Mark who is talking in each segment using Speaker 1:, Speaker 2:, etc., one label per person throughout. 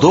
Speaker 1: 2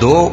Speaker 1: 2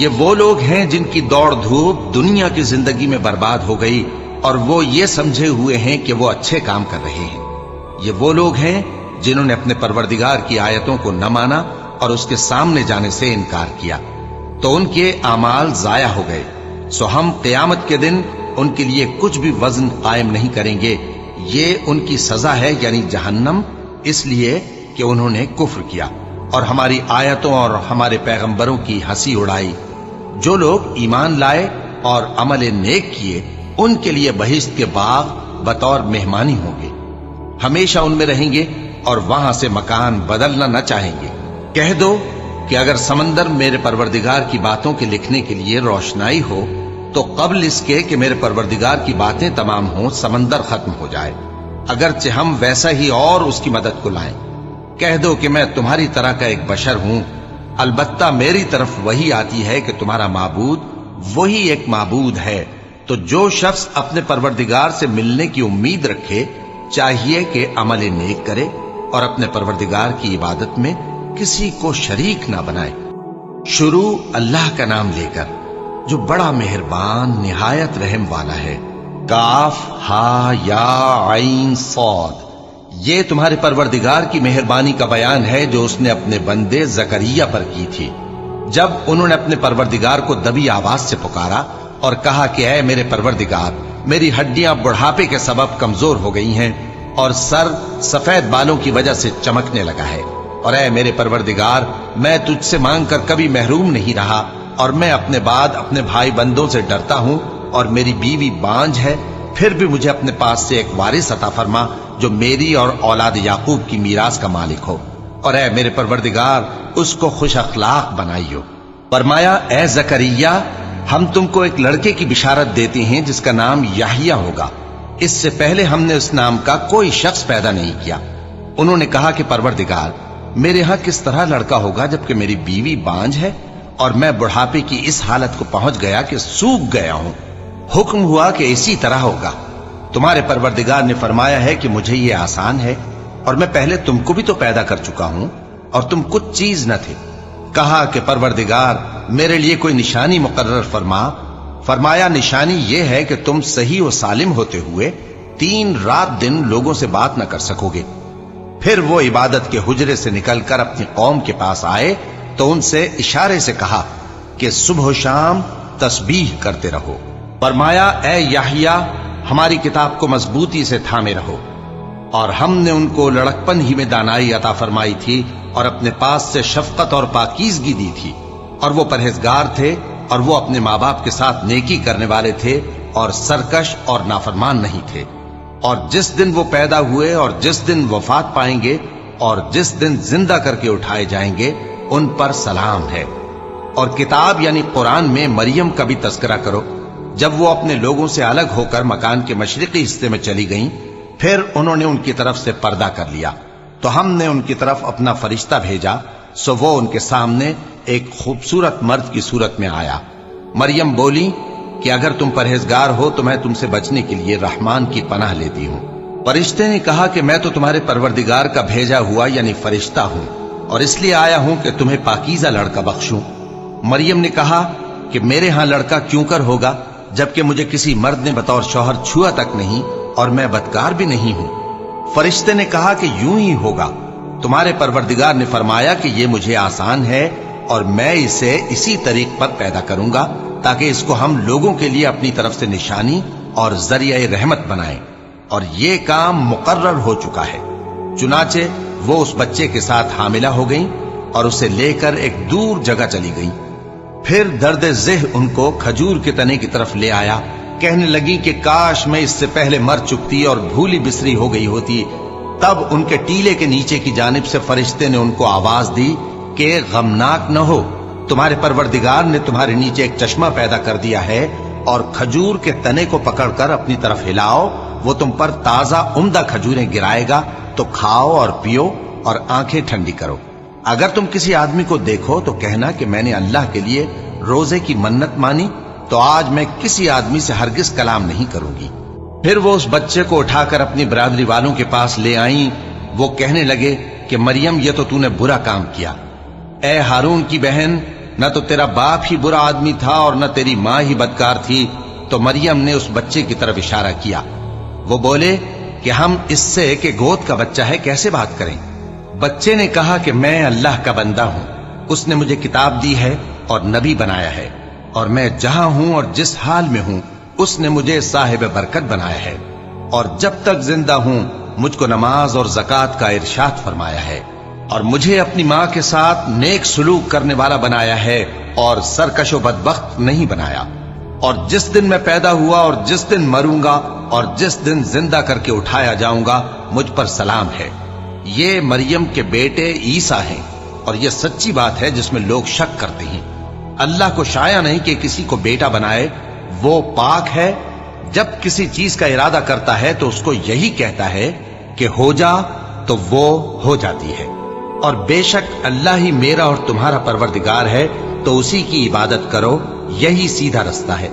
Speaker 1: یہ وہ لوگ ہیں جن کی دوڑ دھوپ دنیا کی زندگی میں برباد ہو گئی اور وہ یہ سمجھے ہوئے ہیں کہ وہ اچھے کام کر رہے ہیں۔ یہ وہ لوگ ہیں جنہوں نے اپنے پروردگار کی آیتوں کو نہ مانا اور اس کے سامنے جانے سے انکار کیا، تو ان کے اعمال ضائع ہو گئے۔ سو ہم قیامت کے دن ان کے لیے کچھ بھی وزن قائم نہیں کریں گے۔ یہ ان کی سزا ہے، یعنی جہنم، اس لیے کہ انہوں نے کفر کیا اور ہماری آیتوں اور ہمارے پیغمبروں کی ہنسی اڑائی۔ جو لوگ ایمان لائے اور عمل نیک کیے ان کے لیے بہشت کے باغ بطور مہمانی ہوں گے، ہمیشہ ان میں رہیں گے اور وہاں سے مکان بدلنا نہ چاہیں گے۔ کہہ دو کہ اگر سمندر میرے پروردگار کی باتوں کے لکھنے کے لیے روشنائی ہو تو قبل اس کے کہ میرے پروردگار کی باتیں تمام ہوں سمندر ختم ہو جائے، اگرچہ ہم ویسا ہی اور اس کی مدد کو لائیں۔ کہہ دو کہ میں تمہاری طرح کا ایک بشر ہوں، البتہ میری طرف وہی آتی ہے کہ تمہارا معبود وہی ایک معبود ہے۔ تو جو شخص اپنے پروردگار سے ملنے کی امید رکھے چاہیے کہ عمل نیک کرے اور اپنے پروردگار کی عبادت میں کسی کو شریک نہ بنائے۔ شروع اللہ کا نام لے کر جو بڑا مہربان نہایت رحم والا ہے۔ کاف ہا یا عین صاد، یہ تمہارے پروردگار کی مہربانی کا بیان ہے جو اس نے اپنے بندے زکریا پر کی تھی جب انہوں نے اپنے پروردگار کو دبی آواز سے پکارا اور کہا کہ اے میرے پروردگار، میری ہڈیاں بڑھاپے کے سبب کمزور ہو گئی ہیں اور سر سفید بالوں کی وجہ سے چمکنے لگا ہے، اور اے میرے پروردگار، میں تجھ سے مانگ کر کبھی محروم نہیں رہا اور میں اپنے بعد اپنے بھائی بندوں سے ڈرتا ہوں اور میری بیوی بانجھ ہے، پھر بھی مجھے اپنے پاس سے ایک وارث عطا فرما جو میری اور اولاد یعقوب کی میراث کا مالک ہو، اور اے میرے پروردگار اس کو خوش اخلاق بنائیو۔ فرمایا اے زکریا، ہم تم کو ایک لڑکے کی بشارت دیتے ہیں جس کا نام یحییٰ ہوگا، اس سے پہلے ہم نے اس نام کا کوئی شخص پیدا نہیں کیا۔ انہوں نے کہا کہ پروردگار، میرے ہاں کس طرح لڑکا ہوگا جبکہ میری بیوی بانجھ ہے اور میں بڑھاپے کی اس حالت کو پہنچ گیا کہ سوکھ گیا ہوں۔ حکم ہوا کہ اسی طرح ہوگا۔ تمہارے پروردگار نے فرمایا ہے کہ مجھے یہ آسان ہے اور میں پہلے تم کو بھی تو پیدا کر چکا ہوں اور تم کچھ چیز نہ تھے۔ کہا کہ پروردگار میرے لیے کوئی نشانی مقرر فرما۔ فرمایا نشانی یہ ہے کہ تم صحیح و سالم ہوتے ہوئے 3 رات دن لوگوں سے بات نہ کر سکو گے۔ پھر وہ عبادت کے حجرے سے نکل کر اپنی قوم کے پاس آئے تو ان سے اشارے سے کہا کہ صبح و شام تسبیح کرتے رہو۔ فرمایا اے یحییٰ، ہماری کتاب کو مضبوطی سے تھامے رہو، اور ہم نے ان کو لڑکپن ہی میں دانائی عطا فرمائی تھی اور اپنے پاس سے شفقت اور پاکیزگی دی تھی، اور وہ پرہیزگار تھے اور وہ اپنے ماں باپ کے ساتھ نیکی کرنے والے تھے اور سرکش اور نافرمان نہیں تھے۔ اور جس دن وہ پیدا ہوئے اور جس دن وفات پائیں گے اور جس دن زندہ کر کے اٹھائے جائیں گے ان پر سلام ہے۔ اور کتاب یعنی قرآن میں مریم کا بھی تذکرہ کرو، جب وہ اپنے لوگوں سے الگ ہو کر مکان کے مشرقی حصے میں چلی گئیں، پھر انہوں نے ان کی طرف سے پردہ کر لیا تو ہم نے ان کی طرف اپنا فرشتہ بھیجا، سو وہ ان کے سامنے ایک خوبصورت مرد کی صورت میں آیا۔ مریم بولی کہ اگر تم پرہیزگار ہو تو میں تم سے بچنے کے لیے رحمان کی پناہ لیتی ہوں۔ فرشتے نے کہا کہ میں تو تمہارے پروردگار کا بھیجا ہوا یعنی فرشتہ ہوں اور اس لیے آیا ہوں کہ تمہیں پاکیزہ لڑکا بخشوں۔ مریم نے کہا کہ میرے ہاں لڑکا کیوں کر ہوگا جبکہ مجھے کسی مرد نے بطور شوہر چھوا تک نہیں اور میں بدکار بھی نہیں ہوں۔ فرشتے نے کہا کہ یوں ہی ہوگا، تمہارے پروردگار نے فرمایا کہ یہ مجھے آسان ہے اور میں اسے اسی طریق پر پیدا کروں گا تاکہ اس کو ہم لوگوں کے لیے اپنی طرف سے نشانی اور ذریعہ رحمت بنائیں، اور یہ کام مقرر ہو چکا ہے۔ چنانچہ وہ اس بچے کے ساتھ حاملہ ہو گئیں اور اسے لے کر ایک دور جگہ چلی گئیں۔ پھر درد ذہ ان کو کھجور کے تنے کی طرف لے آیا، کہنے لگی کہ کاش میں اس سے پہلے مر چکتی اور بھولی بسری ہو گئی ہوتی۔ تب ان کے ٹیلے کے نیچے کی جانب سے فرشتے نے ان کو آواز دی کہ غمناک نہ ہو، تمہارے پروردگار نے تمہارے نیچے ایک چشمہ پیدا کر دیا ہے، اور کھجور کے تنے کو پکڑ کر اپنی طرف ہلاؤ، وہ تم پر تازہ عمدہ کھجوریں گرائے گا، تو کھاؤ اور پیو اور آنکھیں ٹھنڈی کرو۔ اگر تم کسی آدمی کو دیکھو تو کہنا کہ میں نے اللہ کے لیے روزے کی منت مانی، تو آج میں کسی آدمی سے ہرگز کلام نہیں کروں گی۔ پھر وہ اس بچے کو اٹھا کر اپنی برادری والوں کے پاس لے آئیں۔ وہ کہنے لگے کہ مریم یہ تو نے برا کام کیا، اے ہارون کی بہن، نہ تو تیرا باپ ہی برا آدمی تھا اور نہ تیری ماں ہی بدکار تھی۔ تو مریم نے اس بچے کی طرف اشارہ کیا۔ وہ بولے کہ ہم اس سے کہ گود کا بچہ ہے کیسے بات کریں؟ بچے نے کہا کہ میں اللہ کا بندہ ہوں، اس نے مجھے کتاب دی ہے اور نبی بنایا ہے، اور میں جہاں ہوں اور جس حال میں ہوں اس نے مجھے صاحب برکت بنایا ہے، اور جب تک زندہ ہوں مجھ کو نماز اور زکوٰۃ کا ارشاد فرمایا ہے، اور مجھے اپنی ماں کے ساتھ نیک سلوک کرنے والا بنایا ہے اور سرکش و بدبخت نہیں بنایا، اور جس دن میں پیدا ہوا اور جس دن مروں گا اور جس دن زندہ کر کے اٹھایا جاؤں گا مجھ پر سلام ہے۔ یہ مریم کے بیٹے عیسیٰ ہیں، اور یہ سچی بات ہے جس میں لوگ شک کرتے ہیں۔ اللہ کو شایع نہیں کہ کسی کو بیٹا بنائے، وہ پاک ہے، جب کسی چیز کا ارادہ کرتا ہے تو اس کو یہی کہتا ہے کہ ہو جا تو وہ ہو جاتی ہے، اور بے شک اللہ ہی میرا اور تمہارا پروردگار ہے، تو اسی کی عبادت کرو، یہی سیدھا رستہ ہے۔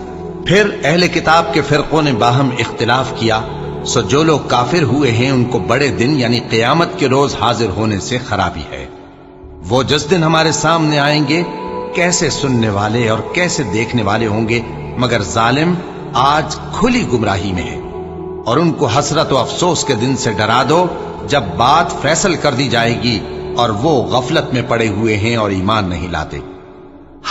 Speaker 1: پھر اہل کتاب کے فرقوں نے باہم اختلاف کیا، سو جو لوگ کافر ہوئے ہیں ان کو بڑے دن یعنی قیامت کے روز حاضر ہونے سے خرابی ہے۔ وہ جس دن ہمارے سامنے آئیں گے کیسے سننے والے اور کیسے دیکھنے والے ہوں گے، مگر ظالم آج کھلی گمراہی میں ہے۔ اور ان کو حسرت و افسوس کے دن سے ڈرا دو جب بات فیصل کر دی جائے گی اور وہ غفلت میں پڑے ہوئے ہیں اور ایمان نہیں لاتے۔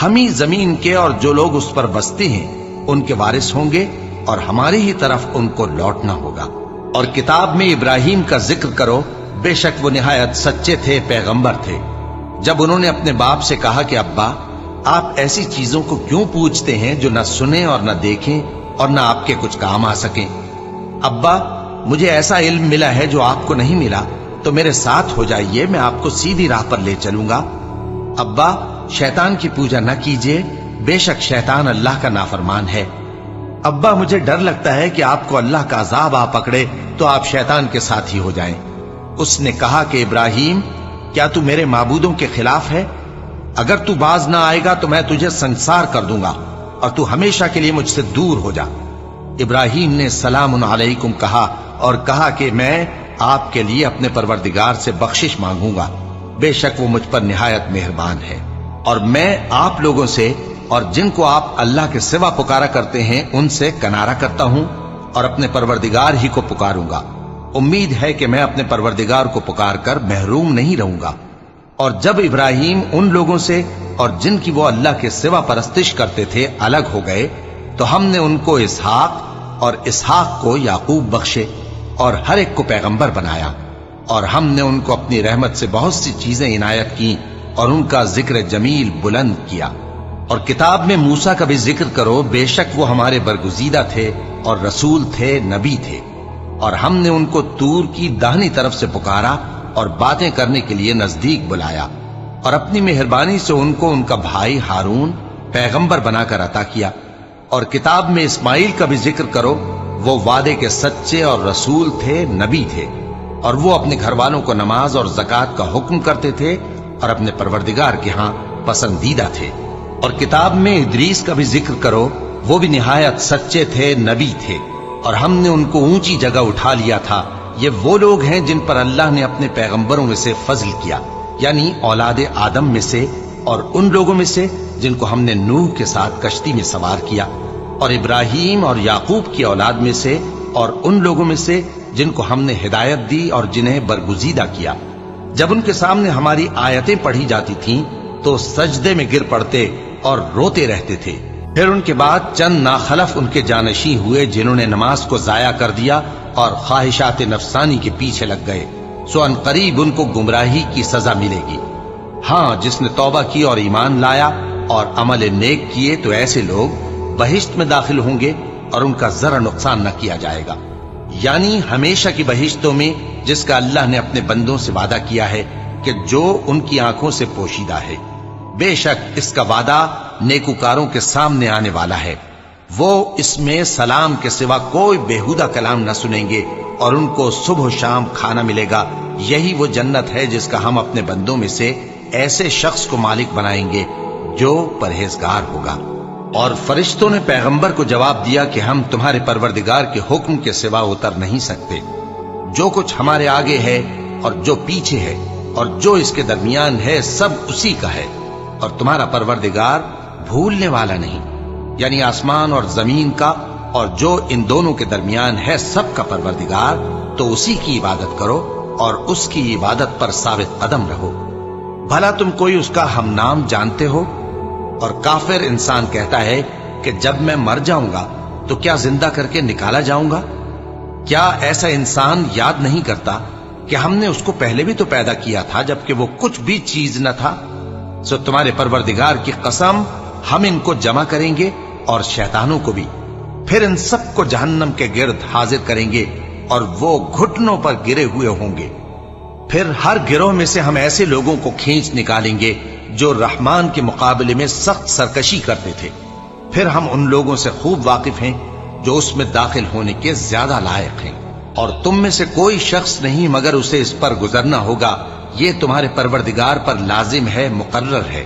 Speaker 1: ہم ہی زمین کے اور جو لوگ اس پر بستے ہیں ان کے وارث ہوں گے، اور ہماری ہی طرف ان کو لوٹنا ہوگا۔ اور کتاب میں ابراہیم کا ذکر کرو، بے شک وہ نہایت سچے تھے، پیغمبر تھے۔ جب انہوں نے اپنے باپ سے کہا کہ ابا آپ ایسی چیزوں کو کیوں پوچھتے ہیں جو نہ سنیں اور نہ دیکھیں اور نہ آپ کے کچھ کام آ سکیں؟ ابا مجھے ایسا علم ملا ہے جو آپ کو نہیں ملا، تو میرے ساتھ ہو جائیے، میں آپ کو سیدھی راہ پر لے چلوں گا۔ ابا شیطان کی پوجا نہ کیجیے، بے شک شیطان اللہ کا نافرمان ہے۔ ابا مجھے ڈر لگتا ہے کہ آپ کو اللہ کا عذاب آ پکڑے تو آپ شیطان کے ساتھ ہی ہو جائیں۔ اس نے کہا کہ ابراہیم کیا تو میرے معبودوں کے خلاف ہے؟ اگر تو باز نہ آئے گا تو میں تجھے سنسار کر دوں گا اور تو ہمیشہ کے لیے مجھ سے دور ہو جا۔ ابراہیم نے سلام علیکم کہا اور کہا کہ میں آپ کے لیے اپنے پروردگار سے بخشش مانگوں گا، بے شک وہ مجھ پر نہایت مہربان ہے، اور میں آپ لوگوں سے اور جن کو آپ اللہ کے سوا پکارا کرتے ہیں ان سے کنارہ کرتا ہوں اور اپنے پروردگار ہی کو پکاروں گا۔ امید ہے کہ میں اپنے پروردگار کو پکار کر محروم نہیں رہوں گا۔ اور جب ابراہیم ان لوگوں سے اور جن کی وہ اللہ کے سوا پرستش کرتے تھے الگ ہو گئے تو ہم نے ان کو اسحاق اور اسحاق کو یعقوب بخشے اور ہر ایک کو پیغمبر بنایا، اور ہم نے ان کو اپنی رحمت سے بہت سی چیزیں عنایت کی اور ان کا ذکر جمیل بلند کیا۔ اور کتاب میں موسیٰ کا بھی ذکر کرو، بے شک وہ ہمارے برگزیدہ تھے اور رسول تھے، نبی تھے، اور ہم نے ان کو طور کی داہنی طرف سے پکارا اور باتیں کرنے کے لیے نزدیک بلایا، اور اپنی مہربانی سے ان کو ان کا بھائی ہارون پیغمبر بنا کر عطا کیا۔ اور کتاب میں اسماعیل کا بھی ذکر کرو، وہ وعدے کے سچے اور رسول تھے، نبی تھے، اور وہ اپنے گھر والوں کو نماز اور زکوٰۃ کا حکم کرتے تھے اور اپنے پروردگار کے ہاں پسندیدہ تھے۔ اور کتاب میں ادریس کا بھی ذکر کرو، وہ بھی نہایت سچے تھے، نبی تھے، اور ہم نے ان کو اونچی جگہ اٹھا لیا تھا۔ یہ وہ لوگ ہیں جن پر اللہ نے اپنے پیغمبروں میں سے فضل کیا، یعنی اولاد آدم میں سے، اور ان لوگوں میں سے جن کو ہم نے نوح کے ساتھ کشتی میں سوار کیا، اور ابراہیم اور یعقوب کی اولاد میں سے، اور ان لوگوں میں سے جن کو ہم نے ہدایت دی اور جنہیں برگزیدہ کیا۔ جب ان کے سامنے ہماری آیتیں پڑھی جاتی تھیں تو سجدے میں گر پڑتے اور روتے رہتے تھے۔ پھر ان کے بعد چند ناخلف ان کے جانشین ہوئے جنہوں نے نماز کو ضائع کر دیا اور خواہشات نفسانی کے پیچھے لگ گئے، سو ان قریب ان کو گمراہی کی سزا ملے گی۔ ہاں جس نے توبہ کی اور ایمان لایا اور عمل نیک کیے تو ایسے لوگ بہشت میں داخل ہوں گے اور ان کا ذرا نقصان نہ کیا جائے گا، یعنی ہمیشہ کی بہشتوں میں جس کا اللہ نے اپنے بندوں سے وعدہ کیا ہے کہ جو ان کی آنکھوں سے پوشیدہ ہے۔ بے شک اس کا وعدہ نیکوکاروں کے سامنے آنے والا ہے، وہ اس میں سلام کے سوا کوئی بیہودہ کلام نہ سنیں گے اور ان کو صبح و شام کھانا ملے گا۔ یہی وہ جنت ہے جس کا ہم اپنے بندوں میں سے ایسے شخص کو مالک بنائیں گے جو پرہیزگار ہوگا۔ اور فرشتوں نے پیغمبر کو جواب دیا کہ ہم تمہارے پروردگار کے حکم کے سوا اتر نہیں سکتے، جو کچھ ہمارے آگے ہے اور جو پیچھے ہے اور جو اس کے درمیان ہے سب اسی کا ہے، اور تمہارا پروردگار بھولنے والا نہیں، یعنی آسمان اور زمین کا اور جو ان دونوں کے درمیان ہے سب کا پروردگار، تو اسی کی عبادت کرو اور اس کی عبادت پر ثابت قدم رہو۔ بھلا تم کوئی اس کا ہم نام جانتے ہو؟ اور کافر انسان کہتا ہے کہ جب میں مر جاؤں گا تو کیا زندہ کر کے نکالا جاؤں گا؟ کیا ایسا انسان یاد نہیں کرتا کہ ہم نے اس کو پہلے بھی تو پیدا کیا تھا جبکہ وہ کچھ بھی چیز نہ تھا؟ سو تمہارے پروردگار کی قسم، ہم ان کو جمع کریں گے اور شیطانوں کو بھی، پھر ان سب کو جہنم کے گرد حاضر کریں گے اور وہ گھٹنوں پر گرے ہوئے ہوں گے۔ پھر ہر گروہ میں سے ہم ایسے لوگوں کو کھینچ نکالیں گے جو رحمان کے مقابلے میں سخت سرکشی کرتے تھے، پھر ہم ان لوگوں سے خوب واقف ہیں جو اس میں داخل ہونے کے زیادہ لائق ہیں، اور تم میں سے کوئی شخص نہیں مگر اسے اس پر گزرنا ہوگا، یہ تمہارے پروردگار پر لازم ہے، مقرر ہے۔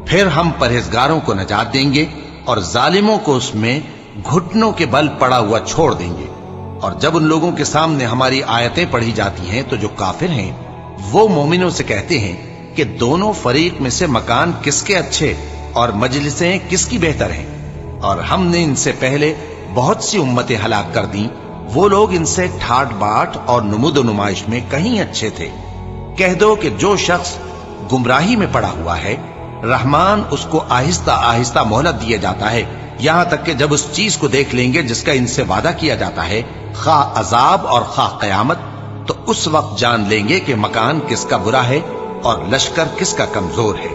Speaker 1: پھر ہم پرہیزگاروں کو نجات دیں گے اور ظالموں کو اس میں گھٹنوں کے بل پڑا ہوا چھوڑ دیں گے۔ اور جب ان لوگوں کے سامنے ہماری آیتیں پڑھی جاتی ہیں تو جو کافر ہیں وہ مومنوں سے کہتے ہیں کہ دونوں فریق میں سے مکان کس کے اچھے اور مجلسیں کس کی بہتر ہیں، اور ہم نے ان سے پہلے بہت سی امتیں ہلاک کر دیں، وہ لوگ ان سے ٹھاٹ باٹ اور نمود و نمائش میں کہیں اچھے تھے۔ کہہ دو کہ جو شخص گمراہی میں پڑا ہوا ہے، رحمان اس کو آہستہ آہستہ مہلت دیا جاتا ہے، یہاں تک کہ جب اس چیز کو دیکھ لیں گے جس کا ان سے وعدہ کیا جاتا ہے، خواہ عذاب اور خواہ قیامت، تو اس وقت جان لیں گے کہ مکان کس کا برا ہے اور لشکر کس کا کمزور ہے۔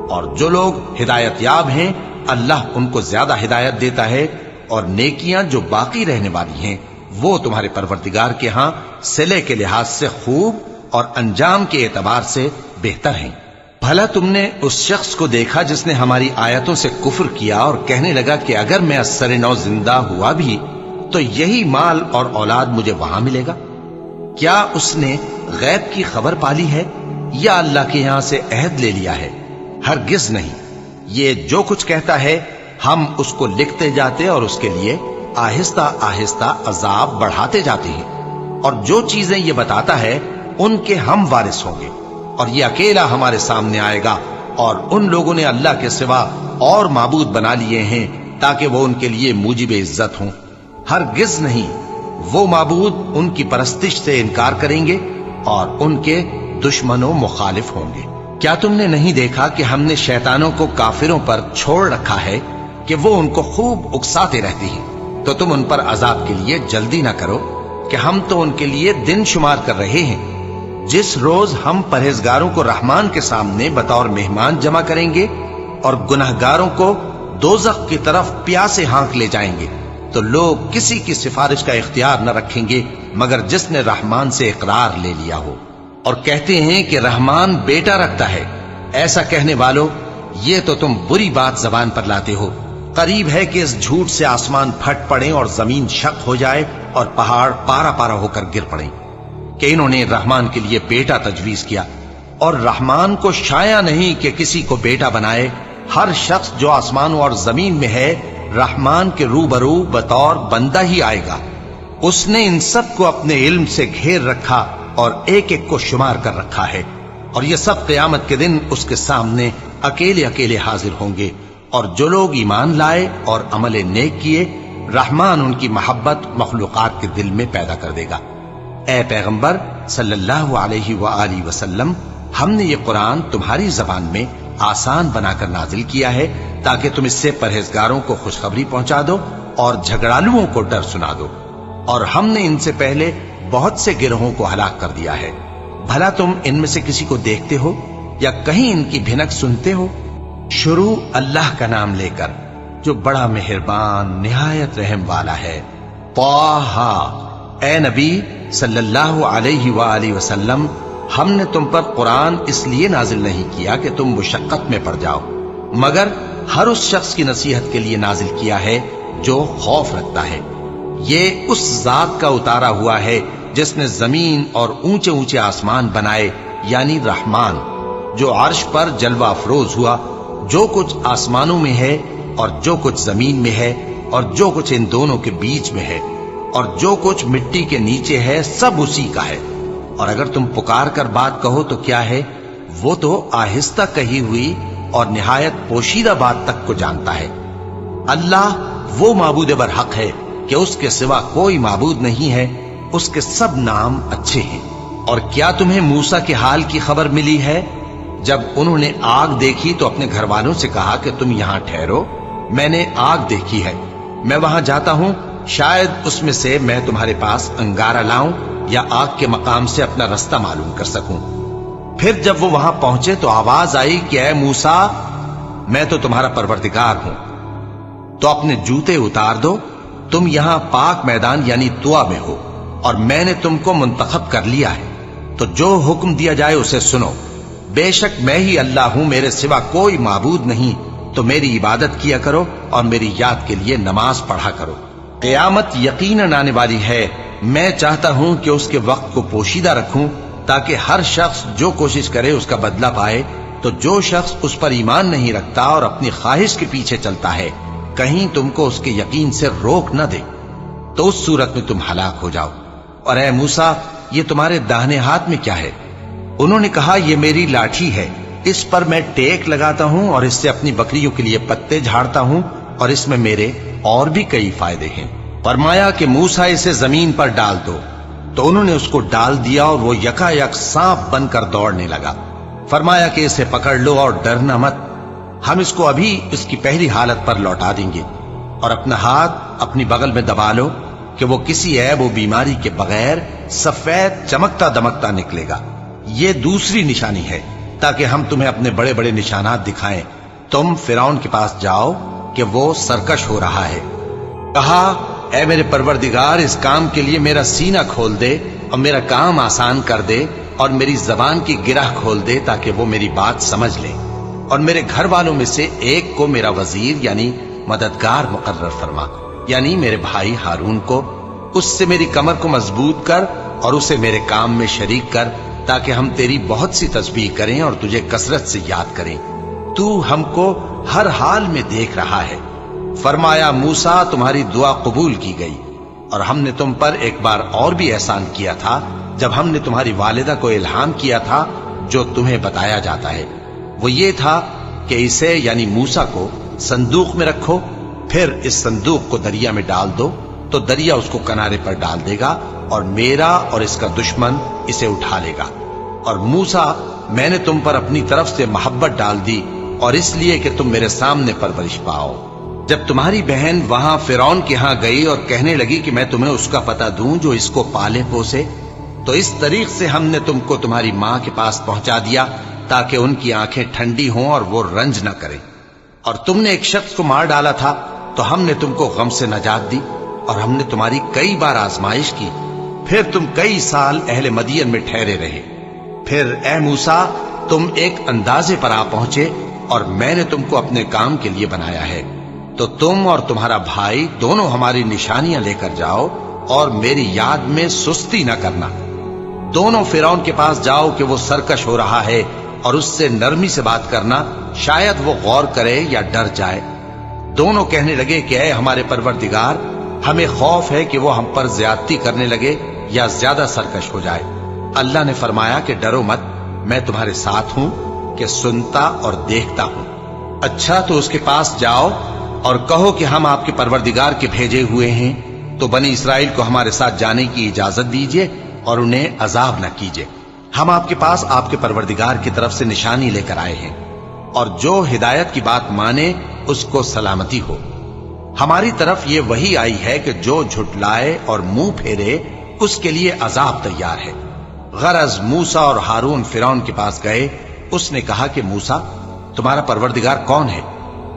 Speaker 1: اور جو لوگ ہدایت یاب ہیں اللہ ان کو زیادہ ہدایت دیتا ہے، اور نیکیاں جو باقی رہنے والی ہیں وہ تمہارے پروردگار کے ہاں صلے کے لحاظ سے خوب اور انجام کے اعتبار سے بہتر ہیں۔ بھلا تم نے اس شخص کو دیکھا جس نے ہماری آیتوں سے کفر کیا اور کہنے لگا کہ اگر میں اثر نو زندہ ہوا بھی تو یہی مال اور اولاد مجھے وہاں ملے گا؟ کیا اس نے غیب کی خبر پالی ہے یا اللہ کے یہاں سے عہد لے لیا ہے؟ ہرگز نہیں، یہ جو کچھ کہتا ہے ہم اس کو لکھتے جاتے اور اس کے لیے آہستہ آہستہ عذاب بڑھاتے جاتے ہیں، اور جو چیزیں یہ بتاتا ہے ان کے ہم وارث ہوں گے، اور یہ اکیلا ہمارے سامنے آئے گا، اور ان لوگوں نے اللہ کے سوا اور معبود بنا لیے ہیں تاکہ وہ ان کے لیے موجب عزت ہوں۔ ہرگز نہیں، وہ معبود ان کی پرستش سے انکار کریں گے اور ان کے دشمن و مخالف ہوں گے۔ کیا تم نے نہیں دیکھا کہ ہم نے شیطانوں کو کافروں پر چھوڑ رکھا ہے کہ وہ ان کو خوب اکساتے رہتے ہیں؟ تو تم ان پر عذاب کے لیے جلدی نہ کرو کہ ہم تو ان کے لیے دن شمار کر رہے ہیں۔ جس روز ہم پرہیزگاروں کو رحمان کے سامنے بطور مہمان جمع کریں گے اور گناہگاروں کو دوزخ کی طرف پیاسے ہانک لے جائیں گے، تو لوگ کسی کی سفارش کا اختیار نہ رکھیں گے مگر جس نے رحمان سے اقرار لے لیا ہو، اور کہتے ہیں کہ رحمان بیٹا رکھتا ہے۔ ایسا کہنے والوں، یہ تو تم بری بات زبان پر لاتے ہو۔ قریب ہے کہ اس جھوٹ سے آسمان پھٹ پڑے اور زمین شق ہو جائے اور پہاڑ پارا پارا ہو کر گر پڑے کہ انہوں نے رحمان کے لیے بیٹا تجویز کیا، اور رحمان کو شایع نہیں کہ کسی کو بیٹا بنائے۔ ہر شخص جو آسمانوں اور زمین میں ہے رحمان کے روبرو بطور بندہ ہی آئے گا۔ اس نے ان سب کو اپنے علم سے گھیر رکھا اور ایک ایک کو شمار کر رکھا ہے، اور یہ سب قیامت کے دن اس کے سامنے اکیلے اکیلے حاضر ہوں گے۔ اور جو لوگ ایمان لائے اور عمل نیک کیے، رحمان ان کی محبت مخلوقات کے دل میں پیدا کر دے گا۔ اے پیغمبر صلی اللہ علیہ وآلہ وسلم، ہم نے یہ قرآن تمہاری زبان میں آسان بنا کر نازل کیا ہے تاکہ تم اس سے پرہیزگاروں کو خوشخبری پہنچا دو اور جھگڑالوؤں کو ڈر سنا دو، اور ہم نے ان سے پہلے بہت سے گروہوں کو ہلاک کر دیا ہے۔ بھلا تم ان میں سے کسی کو دیکھتے ہو یا کہیں ان کی بھنک سنتے ہو؟ شروع اللہ کا نام لے کر جو بڑا مہربان نہایت رحم والا ہے۔ طٰہٰ، اے نبی صلی اللہ علیہ وآلہ وسلم، ہم نے تم پر قرآن اس لیے نازل نہیں کیا کہ تم مشقت میں پڑ جاؤ، مگر ہر اس شخص کی نصیحت کے لیے نازل کیا ہے جو خوف رکھتا ہے۔ یہ اس ذات کا اتارا ہوا ہے جس نے زمین اور اونچے اونچے آسمان بنائے، یعنی رحمان، جو عرش پر جلوہ افروز ہوا۔ جو کچھ آسمانوں میں ہے اور جو کچھ زمین میں ہے اور جو کچھ ان دونوں کے بیچ میں ہے اور جو کچھ مٹی کے نیچے ہے، سب اسی کا ہے۔ اور اگر تم پکار کر بات کہو تو کیا ہے، وہ تو آہستہ کہی ہوئی اور نہایت پوشیدہ بات تک کو جانتا ہے۔ اللہ وہ معبود برحق ہے کہ اس کے سوا کوئی معبود نہیں ہے، اس کے سب نام اچھے ہیں۔ اور کیا تمہیں موسیٰ کے حال کی خبر ملی ہے؟ جب انہوں نے آگ دیکھی تو اپنے گھر والوں سے کہا کہ تم یہاں ٹھہرو، میں نے آگ دیکھی ہے، میں وہاں جاتا ہوں، شاید اس میں سے میں تمہارے پاس انگارہ لاؤں یا آگ کے مقام سے اپنا رستہ معلوم کر سکوں۔ پھر جب وہ وہاں پہنچے تو آواز آئی کہ اے موسیٰ، میں تو تمہارا پروردگار ہوں، تو اپنے جوتے اتار دو، تم یہاں پاک میدان یعنی طوا میں ہو، اور میں نے تم کو منتخب کر لیا ہے، تو جو حکم دیا جائے اسے سنو۔ بے شک میں ہی اللہ ہوں، میرے سوا کوئی معبود نہیں، تو میری عبادت کیا کرو اور میری یاد کے لیے نماز پڑھا کرو۔ قیامت یقیناً آنے والی ہے، میں چاہتا ہوں کہ اس کے وقت کو پوشیدہ رکھوں تاکہ ہر شخص جو کوشش کرے اس کا بدلہ پائے، تو جو شخص اس پر ایمان نہیں رکھتا اور اپنی خواہش کے پیچھے چلتا ہے کہیں تم کو اس کے یقین سے روک نہ دے، تو اس صورت میں تم ہلاک ہو جاؤ۔ اور اے موسیٰ، یہ تمہارے داہنے ہاتھ میں کیا ہے؟ انہوں نے کہا یہ میری لاٹھی ہے، اس پر میں ٹیک لگاتا ہوں اور اس سے اپنی بکریوں کے لیے پتے جھاڑتا ہوں، اور اس میں میرے اور بھی کئی فائدے ہیں۔ فرمایا کہ موسیٰ اسے زمین پر ڈال دو، تو انہوں نے اس کو ڈال دیا اور وہ یکا یک سانپ بن کر دوڑنے لگا۔ فرمایا کہ اسے پکڑ لو اور ڈرنا مت، ہم اس کو ابھی اس کی پہلی حالت پر لوٹا دیں گے، اور اپنا ہاتھ اپنی بغل میں دبا لو کہ وہ کسی عیب و بیماری کے بغیر سفید چمکتا دمکتا نکلے گا۔ یہ دوسری نشانی ہے تاکہ ہم تمہیں اپنے بڑے بڑے نشانات دکھائیں۔ تم فرعون کے پاس جاؤ کہ وہ سرکش ہو رہا ہے۔ کہا اے میرے پروردگار، اس کام کے لیے میرا سینہ کھول دے اور میرا کام آسان کر دے، اور میری زبان کی گرہ کھول دے تاکہ وہ میری بات سمجھ لے، اور میرے گھر والوں میں سے ایک کو میرا وزیر یعنی مددگار مقرر فرما، یعنی میرے بھائی ہارون کو، اس سے میری کمر کو مضبوط کر اور اسے میرے کام میں شریک کر، تاکہ ہم تیری بہت سی تسبیح کریں اور تجھے کثرت سے یاد کریں، تو ہم کو ہر حال میں دیکھ رہا ہے۔ فرمایا موسیٰ، تمہاری دعا قبول کی گئی، اور ہم نے تم پر ایک بار اور بھی احسان کیا تھا جب ہم نے تمہاری والدہ کو الہام کیا تھا جو تمہیں بتایا جاتا ہے، وہ یہ تھا کہ اسے یعنی موسیٰ کو صندوق میں رکھو، پھر اس صندوق کو دریا میں ڈال دو، تو دریا اس کو کنارے پر ڈال دے گا، اور میرا اور اس کا دشمن اسے اٹھا لے گا۔ اور موسیٰ، میں نے تم پر اپنی طرف سے محبت ڈال دی، اور اس لیے کہ تم میرے سامنے پرورش پاؤ۔ جب تمہاری بہن وہاں فرعون کے ہاں گئی اور کہنے لگی کہ میں تمہیں اس کا پتہ دوں جو اس کو پالے پوسے، تو اس طریق سے ہم نے تم کو تمہاری ماں کے پاس پہنچا دیا تاکہ ان کی آنکھیں ٹھنڈی ہوں اور وہ رنج نہ کریں۔ اور تم نے ایک شخص کو مار ڈالا تھا تو ہم نے تم کو غم سے نجات دی، اور ہم نے تمہاری کئی بار آزمائش کی، پھر تم کئی سال اہل مدین میں ٹھہرے رہے۔ پھر اے موسیٰ، تم ایک اندازے پر آ پہنچے، اور میں نے تم کو اپنے کام کے لیے بنایا ہے، تو تم اور تمہارا بھائی دونوں ہماری نشانیاں لے کر جاؤ، اور میری یاد میں سستی نہ کرنا۔ دونوں فرعون کے پاس جاؤ کہ وہ سرکش ہو رہا ہے، اور اس سے نرمی سے بات کرنا، شاید وہ غور کرے یا ڈر جائے۔ دونوں کہنے لگے کہ اے ہمارے پروردگار، ہمیں خوف ہے کہ وہ ہم پر زیادتی کرنے لگے یا زیادہ سرکش ہو جائے۔ اللہ نے فرمایا کہ ڈرو مت، میں تمہارے ساتھ ہوں کہ سنتا اور دیکھتا ہوں۔ اچھا تو اس کے پاس جاؤ اور کہو کہ ہم آپ کے پروردگار کے بھیجے ہوئے ہیں، تو بنی اسرائیل کو ہمارے ساتھ جانے کی اجازت دیجیے اور انہیں عذاب نہ کیجیے۔ ہم آپ کے پاس آپ کے پروردگار کی طرف سے نشانی لے کر آئے ہیں، اور جو ہدایت کی بات مانے اس کو سلامتی ہو۔ ہماری طرف یہ وحی آئی ہے کہ جو جھٹلائے اور منہ پھیرے اس کے لیے عذاب تیار ہے۔ غرض موسیٰ اور ہارون فرعون کے پاس گئے، اس نے کہا کہ موسیٰ، تمہارا پروردگار کون ہے؟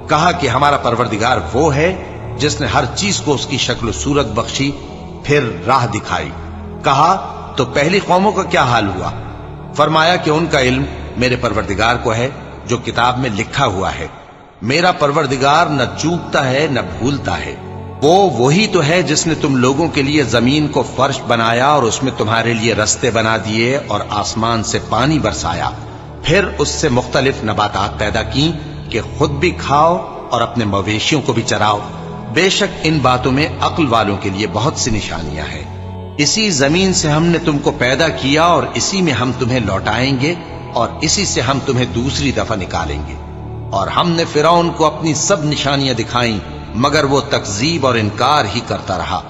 Speaker 1: کہا کہ ہمارا پروردگار وہ ہے جس نے ہر چیز کو اس کی شکل و صورت بخشی، پھر راہ دکھائی۔ کہا تو پہلی قوموں کا کیا حال ہوا؟ فرمایا کہ ان کا علم میرے پروردگار کو ہے جو کتاب میں لکھا ہوا ہے۔ میرا پروردگار نہ چوکتا ہے نہ بھولتا ہے۔ وہ وہی تو ہے جس نے تم لوگوں کے لیے زمین کو فرش بنایا اور اس میں تمہارے لیے رستے بنا دیے اور آسمان سے پانی برسایا، پھر اس سے مختلف نباتات پیدا کی کہ خود بھی کھاؤ اور اپنے مویشیوں کو بھی چراؤ۔ بے شک ان باتوں میں عقل والوں کے لیے بہت سی نشانیاں ہیں۔ اسی زمین سے ہم نے تم کو پیدا کیا اور اسی میں ہم تمہیں لوٹائیں گے اور اسی سے ہم تمہیں دوسری دفعہ نکالیں گے۔ اور ہم نے فرعون کو اپنی سب نشانیاں دکھائیں مگر وہ تکذیب اور انکار ہی کرتا رہا۔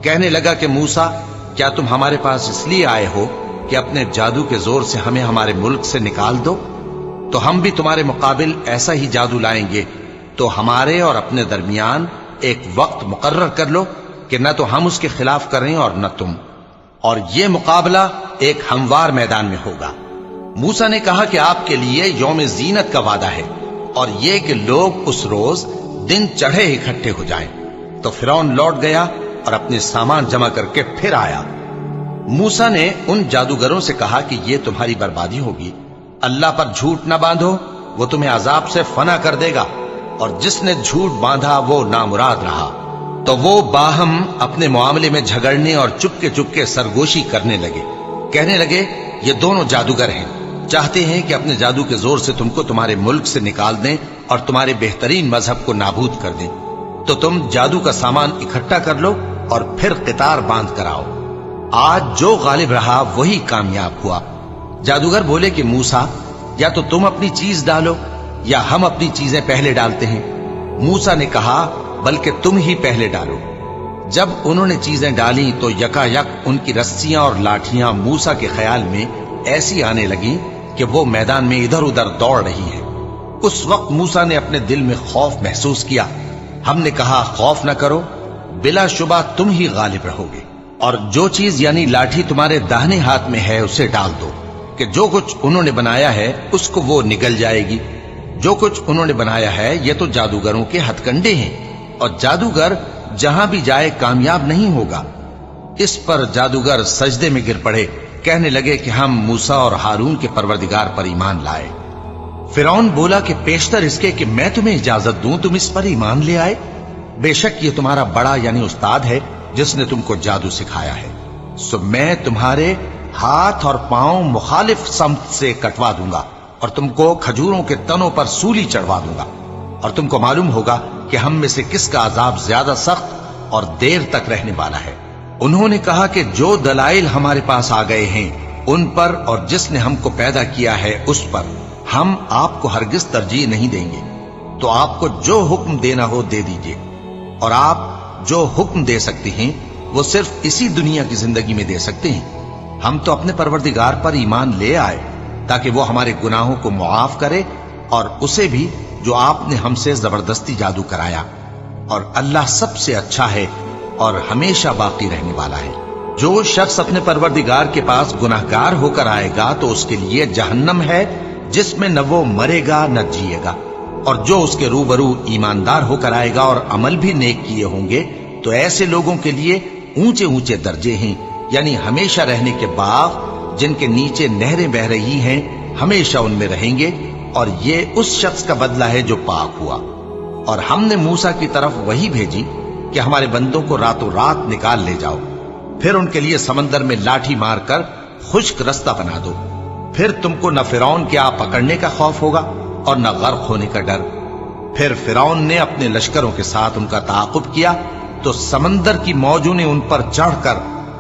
Speaker 1: کہنے لگا کہ موسیٰ، کیا تم ہمارے پاس اس لیے آئے ہو کہ اپنے جادو کے زور سے ہمیں ہمارے ملک سے نکال دو؟ تو ہم بھی تمہارے مقابل ایسا ہی جادو لائیں گے، تو ہمارے اور اپنے درمیان ایک وقت مقرر کر لو کہ نہ تو ہم اس کے خلاف کریں اور نہ تم، اور یہ مقابلہ ایک ہموار میدان میں ہوگا۔ موسیٰ نے کہا کہ آپ کے لیے یوم زینت کا وعدہ ہے، اور یہ کہ لوگ اس روز دن چڑھے اکٹھے ہو جائیں۔ تو فرعون لوٹ گیا اور اپنے سامان جمع کر کے پھر آیا۔ موسیٰ نے ان جادوگروں سے کہا کہ یہ تمہاری بربادی ہوگی، اللہ پر جھوٹ نہ باندھو، وہ تمہیں عذاب سے فنا کر دے گا، اور جس نے جھوٹ باندھا وہ نامراد رہا۔ تو وہ باہم اپنے معاملے میں جھگڑنے اور چپکے سرگوشی کرنے لگے۔ کہنے لگے، یہ دونوں جادوگر ہیں، چاہتے ہیں کہ اپنے جادو کے زور سے تم کو تمہارے ملک سے نکال دیں اور تمہارے بہترین مذہب کو نابود کر دیں۔ تو تم جادو کا سامان اکٹھا کر لو اور پھر قطار باندھ کر آؤ۔ آج جو غالب رہا وہی کامیاب ہوا۔ جادوگر بولے کہ موسیٰ، یا تو تم اپنی چیز ڈالو یا ہم اپنی چیزیں پہلے ڈالتے ہیں۔ موسیٰ نے کہا، بلکہ تم ہی پہلے ڈالو۔ جب انہوں نے چیزیں ڈالیں تو یکا یک ان کی رسیاں اور لاٹھیاں موسیٰ کے خیال میں ایسی آنے لگیں کہ وہ میدان میں ادھر ادھر دوڑ رہی ہیں۔ اس وقت موسیٰ نے اپنے دل میں خوف محسوس کیا۔ ہم نے کہا، خوف نہ کرو، بلا شبہ تم ہی غالب رہو گے، اور جو چیز یعنی لاٹھی تمہارے داہنے ہاتھ میں ہے اسے ڈال دو، کہ جو کچھ انہوں نے بنایا ہے اس کو وہ نگل جائے گی۔ جو کچھ انہوں نے بنایا ہے یہ تو جادوگروں کے ہتھ کنڈے ہیں، اور جادوگر جہاں بھی جائے کامیاب نہیں ہوگا۔ اس پر جادوگر سجدے میں گر پڑے، کہنے لگے کہ ہم موسیٰ اور ہارون کے پروردگار پر ایمان لائے۔ فرعون بولا کہ پیشتر اس کے کہ میں تمہیں اجازت دوں تم اس پر ایمان لے آئے؟ بے شک یہ تمہارا بڑا یعنی استاد ہے جس نے تم کو جادو سکھایا ہے، سو میں تمہارے ہاتھ اور پاؤں مخالف سمت سے کٹوا دوں گا، اور تم کو کھجوروں کے تنوں پر سولی چڑھوا دوں گا، اور تم کو معلوم ہوگا کہ ہم میں سے کس کا عذاب زیادہ سخت اور دیر تک رہنے والا ہے۔ انہوں نے کہا کہ جو دلائل ہمارے پاس آ گئے ہیں ان پر اور جس نے ہم کو پیدا کیا ہے اس پر ہم آپ کو ہرگز ترجیح نہیں دیں گے، تو آپ کو جو حکم دینا ہو دے دیجئے، اور آپ جو حکم دے سکتے ہیں وہ صرف اسی دنیا کی زندگی میں دے سکتے ہیں۔ ہم تو اپنے پروردگار پر ایمان لے آئے تاکہ وہ ہمارے گناہوں کو معاف کرے، اور اسے بھی جو آپ نے ہم سے زبردستی جادو کرایا، اور اللہ سب سے اچھا ہے اور ہمیشہ باقی رہنے والا ہے۔ جو شخص اپنے پروردگار کے پاس گناہگار ہو کر آئے گا تو اس کے لیے جہنم ہے جس میں نہ وہ مرے گا نہ جیے گا، اور جو اس کے روبرو ایماندار ہو کر آئے گا اور عمل بھی نیک کیے ہوں گے تو ایسے لوگوں کے لیے اونچے اونچے درجے ہیں، یعنی ہمیشہ رہنے کے باغ جن کے نیچے نہریں بہ رہی ہیں، ہمیشہ ان میں رہیں گے، اور یہ اس شخص کا بدلہ ہے جو پاک ہوا۔ اور ہم نے موسیٰ کی طرف وہی بھیجی کہ ہمارے بندوں کو راتوں رات نکال لے جاؤ، پھر ان کے لیے سمندر میں لاٹھی مار کر خشک رستہ بنا دو، پھر تم کو نہ فرعون کے آ پکڑنے کا خوف ہوگا اور نہ غرق ہونے کا ڈر۔ پھر فرعون نے اپنے لشکروں کے ساتھ ان کا تعاقب کیا تو سمندر کی موجوں نے ان پر چڑھ کر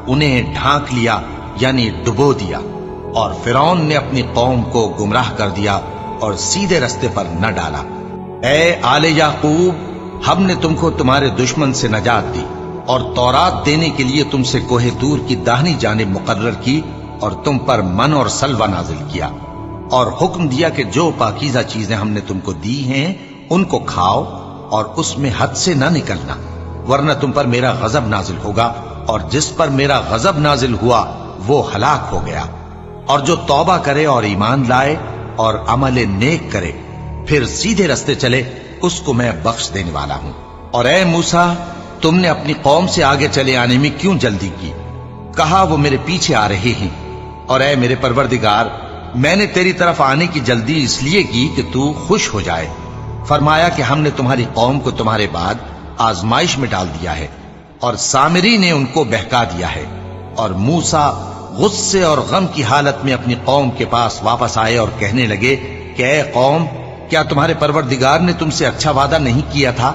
Speaker 1: انہیں ڈھانک لیا، یعنی ڈبو دیا، اور فرعون نے اپنی قوم کو گمراہ کر دیا اور سیدھے رستے پر نہ ڈالا۔ اے آل یعقوب، ہم نے تم کو تمہارے دشمن سے نجات دی، اور تورات دینے کے لیے تم سے کوہ طور کی داہنی جانب مقرر کی، اور تم پر من اور سلوہ نازل کیا، اور حکم دیا کہ جو پاکیزہ چیزیں ہم نے تم کو دی ہیں ان کو کھاؤ، اور اس میں حد سے نہ نکلنا، ورنہ تم پر میرا غضب نازل ہوگا، اور جس پر میرا غضب نازل ہوا وہ ہلاک ہو گیا۔ اور جو توبہ کرے اور ایمان لائے اور عمل نیک کرے پھر سیدھے رستے چلے، اس کو میں بخش دینے والا ہوں۔ اور اے موسیٰ، تم نے اپنی قوم سے آگے چلے آنے میں کیوں جلدی کی؟ کہا وہ میرے پیچھے آ رہے ہیں۔ اور اے میرے پروردگار، میں نے تیری طرف آنے کی جلدی اس لیے کی کہ تو خوش ہو جائے۔ فرمایا کہ ہم نے تمہاری قوم کو تمہارے بعد آزمائش میں ڈال دیا ہے، اور سامری نے ان کو بہکا دیا ہے۔ اور موسیٰ غصے اور غم کی حالت میں اپنی قوم کے پاس واپس آئے اور کہنے لگے کہ اے قوم، کیا تمہارے پروردگار نے تم سے اچھا وعدہ نہیں کیا تھا؟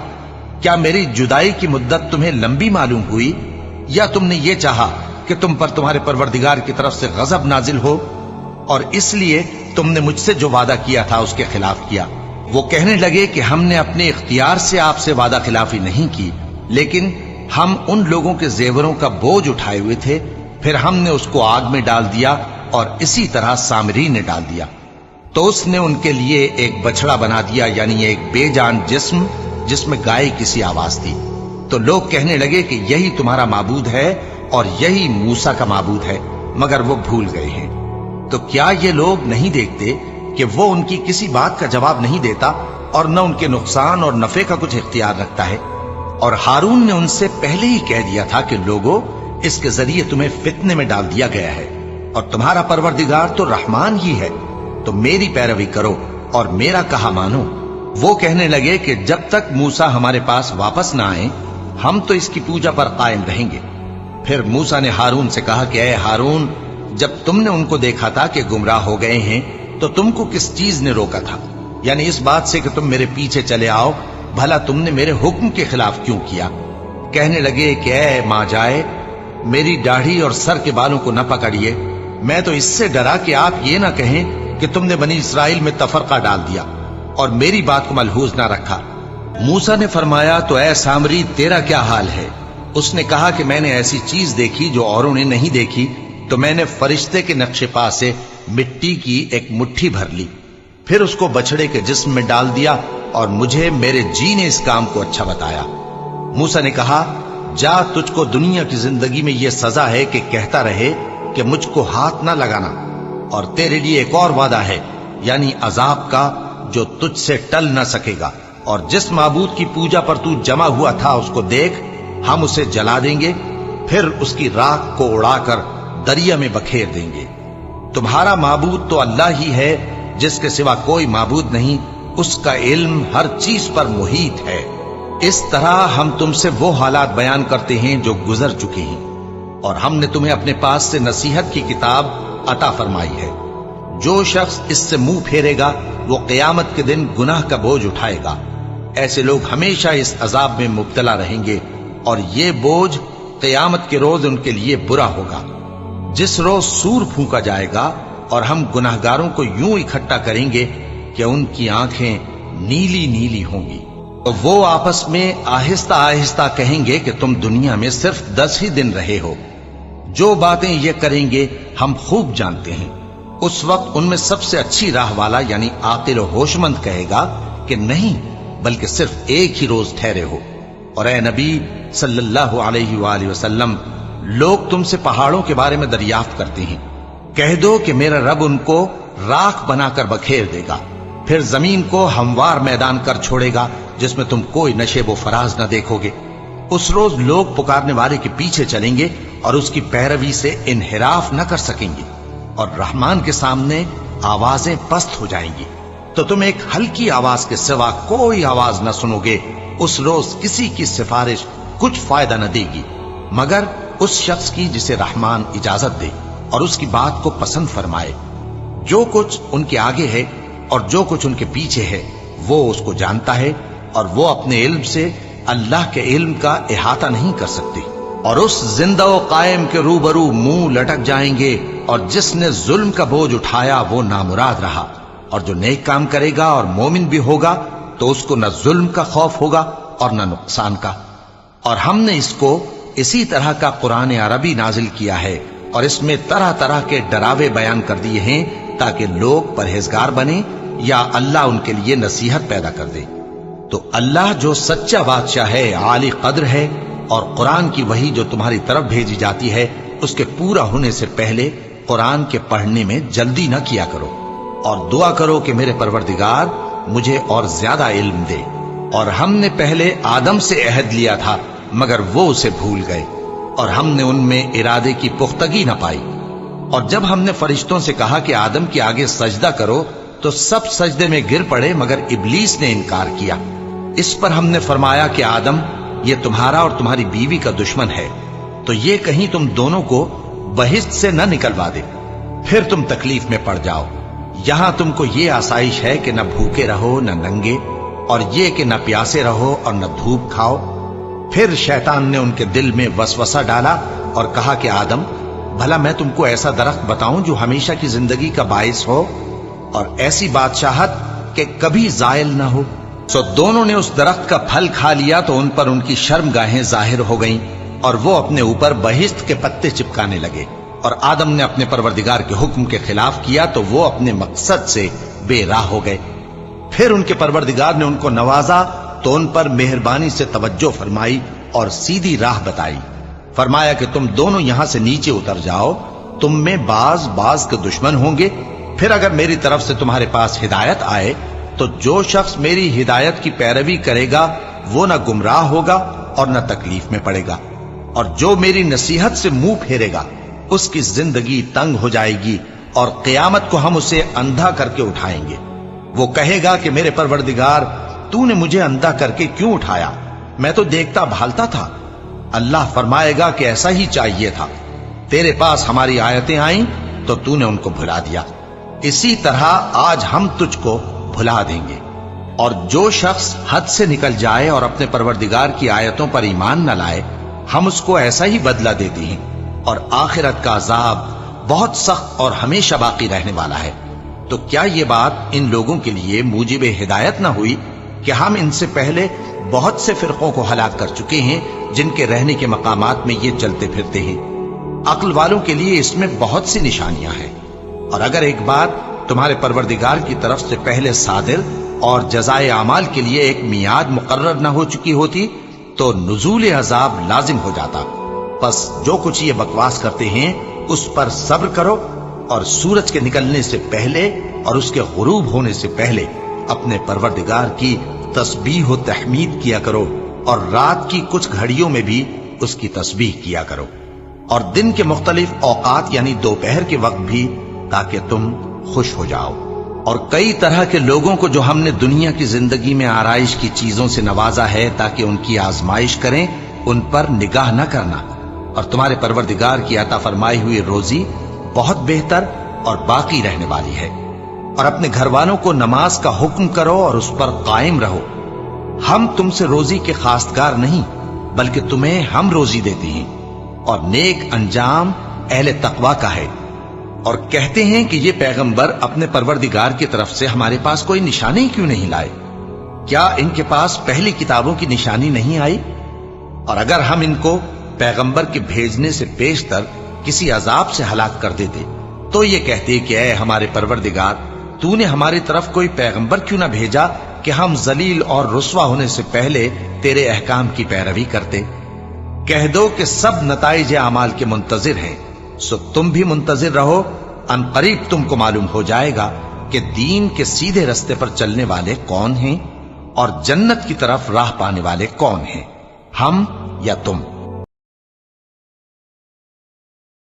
Speaker 1: کیا میری جدائی کی مدت تمہیں لمبی معلوم ہوئی، یا تم نے یہ چاہا کہ تم پر تمہارے پروردگار کی طرف سے غضب نازل ہو، اور اس لیے تم نے مجھ سے جو وعدہ کیا تھا اس کے خلاف کیا؟ وہ کہنے لگے کہ ہم نے اپنے اختیار سے آپ سے وعدہ خلافی نہیں کی، لیکن ہم ان لوگوں کے زیوروں کا بوجھ اٹھائے ہوئے تھے، پھر ہم نے اس کو آگ میں ڈال دیا اور اسی طرح سامری نے ڈال دیا۔ تو اس نے ان کے لیے ایک بچڑا بنا دیا، یعنی ایک بے جان جسم جس میں گائے کسی آواز تھی۔ تو لوگ کہنے لگے کہ یہی تمہارا معبود ہے اور یہی موسیٰ کا معبود ہے، مگر وہ بھول گئے ہیں۔ تو کیا یہ لوگ نہیں دیکھتے کہ وہ ان کی کسی بات کا جواب نہیں دیتا اور نہ ان کے نقصان اور نفع کا کچھ اختیار رکھتا ہے؟ اور ہارون نے ان سے پہلے ہی کہہ دیا تھا کہ لوگوں، اس کے ذریعے تمہیں فتنے میں ڈال دیا گیا ہے، اور تمہارا پروردگار تو رحمان ہی ہے، تو میری پیروی کرو اور میرا کہا مانو۔ وہ کہنے لگے کہ جب تک موسیٰ ہمارے پاس واپس نہ آئیں ہم تو اس کی پوجا پر قائم رہیں گے۔ پھر موسیٰ نے ہارون سے کہا کہ اے ہارون، جب تم نے ان کو دیکھا تھا کہ گمراہ ہو گئے ہیں تو تم کو کس چیز نے روکا تھا؟ یعنی اس بات سے کہ تم میرے پیچھے چلے آؤ، بھلا تم نے میرے حکم کے خلاف کیوں کیا؟ کہنے لگے کہ اے ماں جائے، میری داڑھی اور سر کے بالوں کو نہ پکڑیے، میں تو اس سے ڈرا کہ آپ یہ نہ کہیں کہ تم نے بنی اسرائیل میں تفرقہ ڈال دیا اور میری بات کو ملحوظ نہ رکھا۔ موسیٰ نے فرمایا تو اے سامری تیرا کیا حال ہے؟ اس نے کہا کہ میں نے ایسی چیز دیکھی جو اوروں نے نہیں دیکھی، تو میں نے فرشتے کے نقش پا سے مٹی کی ایک مٹھی بھر لی، پھر اس کو بچڑے کے جسم میں ڈال دیا اور مجھے میرے جی نے اس کام کو اچھا بتایا۔ موسیٰ نے کہا جا، تجھ کو دنیا کی زندگی میں یہ سزا ہے کہ کہتا رہے کہ مجھ کو ہاتھ نہ لگانا، اور تیرے لیے ایک اور وعدہ ہے، یعنی عذاب کا جو تجھ سے ٹل نہ سکے گا، اور جس معبود کی پوجا پر تو جمع ہوا تھا اس کو دیکھ، ہم اسے جلا دیں گے، پھر اس کی راکھ کو اڑا کر دریا میں بکھیر دیں گے۔ تمہارا معبود تو اللہ ہی ہے، جس کے سوا کوئی معبود نہیں، اس کا علم ہر چیز پر محیط ہے۔ اس طرح ہم تم سے وہ حالات بیان کرتے ہیں جو گزر چکے ہیں، اور ہم نے تمہیں اپنے پاس سے نصیحت کی کتاب عطا فرمائی ہے۔ جو شخص اس سے منہ پھیرے گا وہ قیامت کے دن گناہ کا بوجھ اٹھائے گا۔ ایسے لوگ ہمیشہ اس عذاب میں مبتلا رہیں گے، اور یہ بوجھ قیامت کے روز ان کے لیے برا ہوگا، جس روز سور پھونکا جائے گا اور ہم گناہگاروں کو یوں اکٹھا کریں گے کہ ان کی آنکھیں نیلی نیلی ہوں گی۔ تو وہ آپس میں آہستہ آہستہ کہیں گے کہ تم دنیا میں صرف 10 ہی دن رہے ہو، جو باتیں یہ کریں گے ہم خوب جانتے ہیں۔ اس وقت ان میں سب سے اچھی راہ والا یعنی عاقل و ہوش مند کہے گا کہ نہیں، بلکہ صرف ایک ہی روز ٹھہرے ہو۔ اور اے نبی صلی اللہ علیہ وآلہ وسلم، لوگ تم سے پہاڑوں کے بارے میں دریافت کرتے ہیں، کہہ دو کہ میرا رب ان کو راکھ بنا کر بکھیر دے گا، پھر زمین کو ہموار میدان کر چھوڑے گا جس میں تم کوئی نشیب و فراز نہ دیکھو گے۔ اس روز لوگ پکارنے والے کے پیچھے چلیں گے اور اس کی پیروی سے انحراف نہ کر سکیں گے، اور رحمان کے سامنے آوازیں پست ہو جائیں گی، تو تم ایک ہلکی آواز کے سوا کوئی آواز نہ سنو گے۔ اس روز کسی کی سفارش کچھ فائدہ نہ دے گی مگر اس شخص کی جسے رحمان اجازت دے اور اس کی بات کو پسند فرمائے۔ جو کچھ ان کے آگے ہے اور جو کچھ ان کے پیچھے ہے وہ اس کو جانتا ہے، اور وہ اپنے علم سے اللہ کے علم کا احاطہ نہیں کر سکتے۔ اور اس زندہ و قائم کے روبرو منہ لٹک جائیں گے، اور جس نے ظلم کا بوجھ اٹھایا وہ نامراد رہا، اور جو نیک کام کرے گا اور مومن بھی ہوگا تو اس کو نہ ظلم کا خوف ہوگا اور نہ نقصان کا۔ اور ہم نے اس کو اسی طرح کا قرآن عربی نازل کیا ہے، اور اس میں طرح طرح کے ڈراوے بیان کر دیے ہیں تاکہ لوگ پرہیزگار بنیں یا اللہ ان کے لیے نصیحت پیدا کر دے۔ تو اللہ جو سچا بادشاہ ہے، عالی قدر ہے، اور قرآن کی وحی جو تمہاری طرف بھیجی جاتی ہے اس کے پورا ہونے سے پہلے قرآن کے پڑھنے میں جلدی نہ کیا کرو، اور دعا کرو کہ میرے پروردگار مجھے اور زیادہ علم دے۔ اور ہم نے پہلے آدم سے عہد لیا تھا مگر وہ اسے بھول گئے، اور ہم نے ان میں ارادے کی پختگی نہ پائی۔ اور جب ہم نے فرشتوں سے کہا کہ آدم کے آگے سجدہ کرو تو سب سجدے میں گر پڑے مگر ابلیس نے انکار کیا۔ اس پر ہم نے فرمایا کہ آدم، یہ تمہارا اور تمہاری بیوی کا دشمن ہے، تو یہ کہیں تم دونوں کو بہشت سے نہ نکلوا دے، پھر تم تکلیف میں پڑ جاؤ۔ یہاں تم کو یہ آسائش ہے کہ نہ بھوکے رہو نہ ننگے، اور یہ کہ نہ پیاسے رہو اور نہ دھوپ کھاؤ۔ پھر شیطان نے ان کے دل میں وسوسہ ڈالا اور کہا کہ آدم، بھلا میں تم کو ایسا درخت بتاؤں جو ہمیشہ کی زندگی کا باعث ہو، اور ایسی بادشاہت کہ کبھی زائل نہ ہو۔ سو دونوں نے اس درخت کا پھل کھا لیا تو ان پر ان کی شرمگاہیں ظاہر ہو گئیں اور وہ اپنے اوپر بہشت کے پتے چپکانے لگے، اور آدم نے اپنے پروردگار کے حکم کے خلاف کیا تو وہ اپنے مقصد سے بے راہ ہو گئے۔ پھر ان کے پروردگار نے ان کو نوازا تو ان پر مہربانی سے توجہ فرمائی اور سیدھی راہ بتائی۔ فرمایا کہ تم دونوں یہاں سے نیچے اتر جاؤ، تم میں بعض کے دشمن ہوں گے، پھر اگر میری طرف سے تمہارے پاس ہدایت آئے تو جو شخص میری ہدایت کی پیروی کرے گا وہ نہ گمراہ ہوگا اور نہ تکلیف میں پڑے گا، اور جو میری نصیحت سے منہ پھیرے گا اس کی زندگی تنگ ہو جائے گی، اور قیامت کو ہم اسے اندھا کر کے اٹھائیں گے۔ وہ کہے گا کہ میرے پروردگار تو نے مجھے اندھا کر کے کیوں اٹھایا؟ میں تو دیکھتا بھالتا تھا۔ اللہ فرمائے گا کہ ایسا ہی چاہیے تھا، تیرے پاس ہماری آیتیں آئیں تو تو نے ان کو بھلا دیا، اسی طرح آج ہم تجھ کو بھلا دیں گے۔ اور جو شخص حد سے نکل جائے اور اپنے پروردگار کی آیتوں پر ایمان نہ لائے، ہم اس کو ایسا ہی بدلہ دیتے ہیں، اور آخرت کا عذاب بہت سخت اور ہمیشہ باقی رہنے والا ہے۔ تو کیا یہ بات ان لوگوں کے لیے موجب ہدایت نہ ہوئی کہ ہم ان سے پہلے بہت سے فرقوں کو ہلاک کر چکے ہیں جن کے رہنے کے مقامات میں یہ چلتے پھرتے ہیں؟ عقل والوں کے لیے اس میں بہت سی نشانیاں ہیں، اور اگر ایک بات تمہارے پروردگار کی طرف سے پہلے صادر اور جزائے اعمال کے لیے ایک میعاد مقرر نہ ہو چکی ہوتی تو نزول عذاب لازم ہو جاتا۔ پس جو کچھ یہ بکواس کرتے ہیں اس پر صبر کرو، اور سورج کے نکلنے سے پہلے اور اس کے غروب ہونے سے پہلے اپنے پروردگار کی تسبیح و تحمید کیا کرو، اور رات کی کچھ گھڑیوں میں بھی اس کی تسبیح کیا کرو، اور دن کے مختلف اوقات یعنی دوپہر کے وقت بھی، تاکہ تم خوش ہو جاؤ۔ اور کئی طرح کے لوگوں کو جو ہم نے دنیا کی زندگی میں آرائش کی چیزوں سے نوازا ہے تاکہ ان کی آزمائش کریں، ان پر نگاہ نہ کرنا، اور تمہارے پروردگار کی عطا فرمائی ہوئی روزی بہت بہتر اور باقی رہنے والی ہے۔ اور اپنے گھر والوں کو نماز کا حکم کرو اور اس پر قائم رہو۔ ہم تم سے روزی کے خواستگار نہیں، بلکہ تمہیں ہم روزی دیتے ہیں، اور نیک انجام اہل تقوی کا ہے۔ اور کہتے ہیں کہ یہ پیغمبر اپنے پروردگار کی طرف سے ہمارے پاس کوئی نشانی کیوں نہیں لائے؟ کیا ان کے پاس پہلی کتابوں کی نشانی نہیں آئی؟ اور اگر ہم ان کو پیغمبر کے بھیجنے سے پیشتر کسی عذاب سے ہلاک کر دیتے تو یہ کہتے کہ اے ہمارے پروردگار، تو نے ہماری طرف کوئی پیغمبر کیوں نہ بھیجا کہ ہم ذلیل اور رسوا ہونے سے پہلے تیرے احکام کی پیروی کرتے۔ کہہ دو کہ سب نتائج اعمال کے منتظر ہیں، سو تم بھی منتظر رہو، ان قریب تم کو معلوم ہو جائے گا کہ دین کے سیدھے رستے پر چلنے والے کون ہیں اور جنت کی طرف راہ پانے والے کون ہیں، ہم یا تم۔